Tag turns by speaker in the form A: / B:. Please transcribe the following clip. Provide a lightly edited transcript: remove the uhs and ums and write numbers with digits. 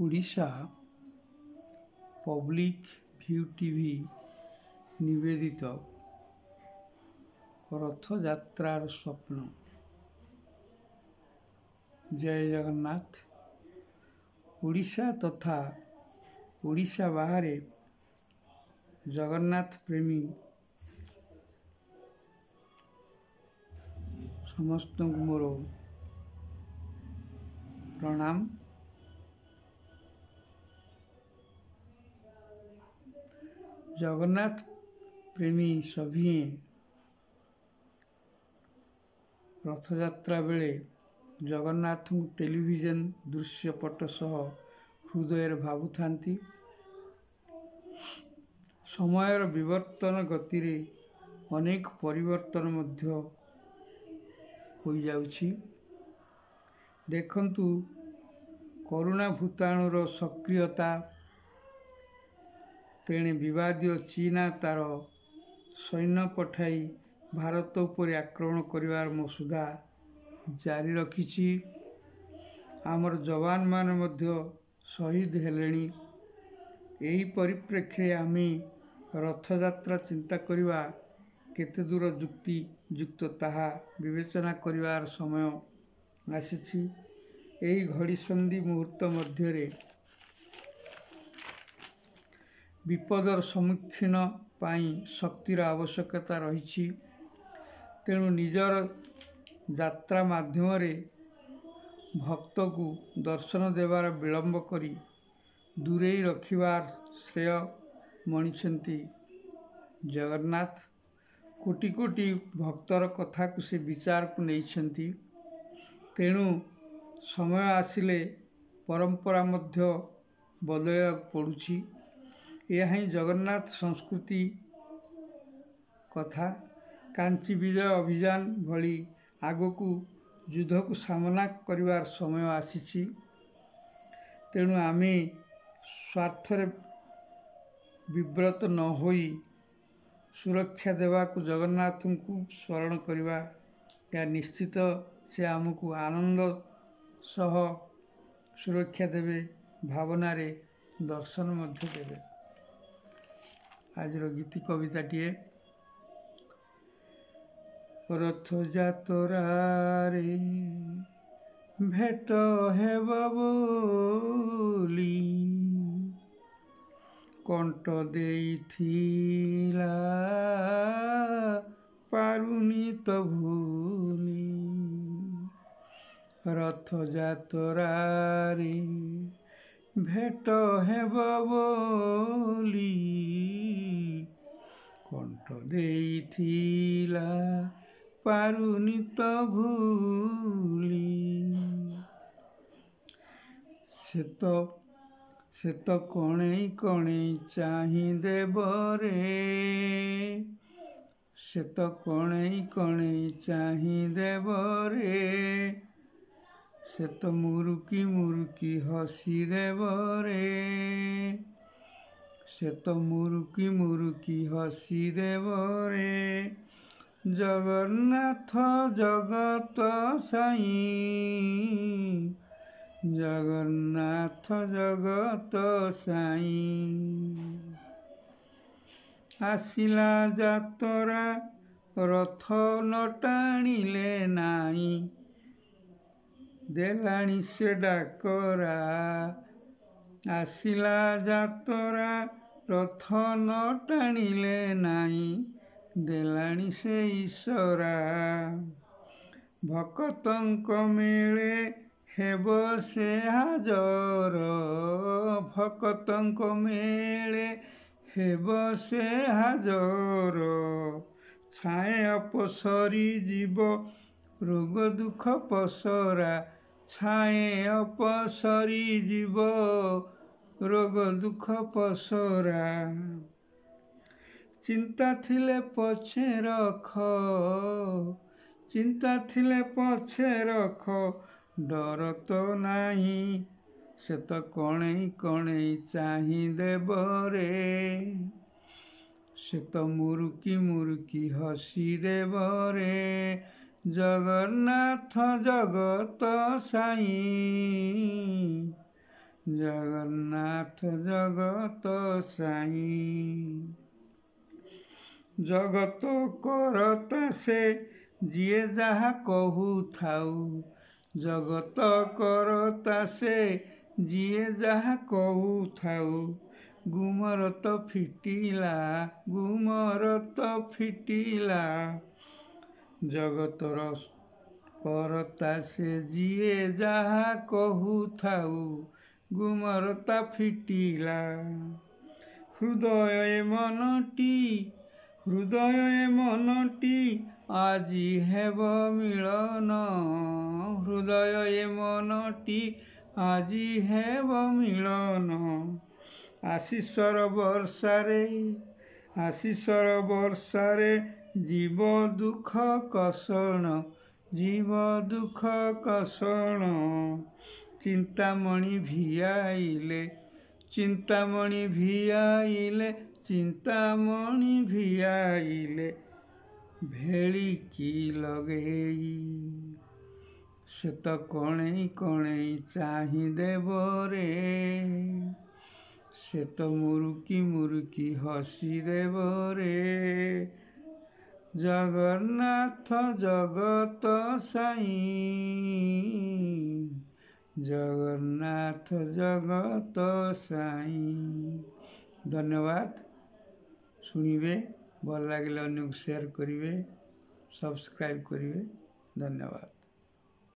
A: Odisha public view TV निवेदित रथयात्रार स्वप्न। जय जगन्नाथ। ओडिशा तथा ओडिशा बाहर जगन्नाथ प्रेमी समस्त मोर प्रणाम। जगन्नाथ प्रेमी सभी रथयात्रा बेले जगन्नाथ टेलीविजन दृश्यपट सह हृदय भावुथांती। समयर विवर्तन गति रे अनेक परिवर्तन मध्य हो जाउछि। देखंतु कोरोना भूताणुर सक्रियता, तेणे विवादीय चीना तार सैन्य पठाई भारत उपर आक्रमण करिवार मसुदा जारी रखिछि। आमर जवान मान मध्य शहीद हेलेनी। एही परिप्रेक्षी आमी रथयात्रा चिंता करिवा केते दूर युक्ति युक्त ताहा विवेचना करिवार समय आसीछि। एही घड़ी संधि मुहूर्त मध्य विपदर सम्मुखीन पाई शक्तिर आवश्यकता रही। तेणु निजर यात्रा माध्यम भक्त को दर्शन देवार विलंब करी दूरे रखिबार श्रेय मणिछंती जगन्नाथ। कोटि कोटि भक्तर कथा को से विचार को नहीं। तेणु समय आसिले परंपरा मध्य बदल पड़ुछि। यह ही जगन्नाथ संस्कृति कथा। कांची विजय अभियान भली आगो को युद्ध को सामना करिवार समय आसीछि। तेणु आमे स्वार्थरे विव्रत न होई सुरक्षा देवा को जगन्नाथ को स्मरण करिवा या निश्चित से आमको आनंद सह सुरक्षा देवे, भावना रे दर्शन मध्य देवे। आज गीति कविता टीए। रथ जातरा रे भेट हेब बोली कंठ देइथिला पारुनी तो भूली। रथ जातरा रे भेट हेब बोली कंठ देइथिला पारुनी तो भूली। से तो कणई कणई चाहि देव रे, से तो कणई कणई चाहि देव रे, से तो मुरुकी मुरुकी हसी देव रे, से तो मुरुकी मुरुकी हसी देव रे। जगन्नाथ जगत साई, जगन्नाथ जगत साई। आसिला जातरा रथ न टाणिले नाई, देलाणी से डाकरा। आसिला जातरा रथ न टाणिले नाई, देलाणी से ईश्वरा। भक्तंक मेले हेब से हाजर, भक्तंक मेले हेब से हाजर। छाए अपसरी जीव रोग दुख पसरा, छाए अपसरी जीव रोग दुख पसरा। चिंता थिले पछे रख, चिंता थिले पछे रख, डर तो नाही। से तो कणई कणई चाहि देव रे, से तो मुरुकी मुरुकी हसी देव रे। जगन्नाथ जगत साई, ଜଗନ୍ନାଥ ଜଗତ ସାଇଁ। ଜଗତ କରତା ସେ ଯିଏ ଯାହା କହୁଥାଉ, ଜଗତ କରତା ସେ ଯିଏ ଯାହା କହୁଥାଉ। ଗୁମର ତ ଫିଟିଲା, ଗୁମର ତ ଫିଟିଲା, ଜଗତର କରତା ସେ ଯିଏ ଯାହା କହୁଥାଉ। ଗୁମର ତା ଫିଟିଲା। ହୃଦୟ ଏ ମନଟି, ହୃଦୟ ଏ ମନଟି ଆଜି ହେବ ମିଳନ। ହୃଦୟ ଏ ମନଟି ଆଜି ହେବ ମିଳନ। ଆଶିଷର ବର୍ଷାରେ, ଆଶିଷର ବର୍ଷାରେ ଯିବ ଦୁଃଖ କଷଣ, ଯିବ ଦୁଃଖ କଷଣ। ଚିନ୍ତାମଣି ଭିଆଇଲେ, ଚିନ୍ତାମଣି ଭିଆଇଲେ, ଚିନ୍ତାମଣି ଭିଆଇଲେ, ଭେଳିକି ଲଗେଇ। ସେ ତ କଣେଇ କଣେଇ ଚାହିଁ ଦେବରେ, ସେ ତ ମୁରୁକି ମୁରୁକି ହସି ଦେବରେ। ଜଗନ୍ନାଥ ଜଗତ ସାଇଁ, ଜଗନ୍ନାଥ ଜଗତ ସାଇଁ। ଧନ୍ୟବାଦ। ଶୁଣିବେ, ଭଲ ଲାଗିଲେ ଅନ୍ୟକୁ ସେୟାର କରିବେ, ସବସ୍କ୍ରାଇବ୍ କରିବେ। ଧନ୍ୟବାଦ।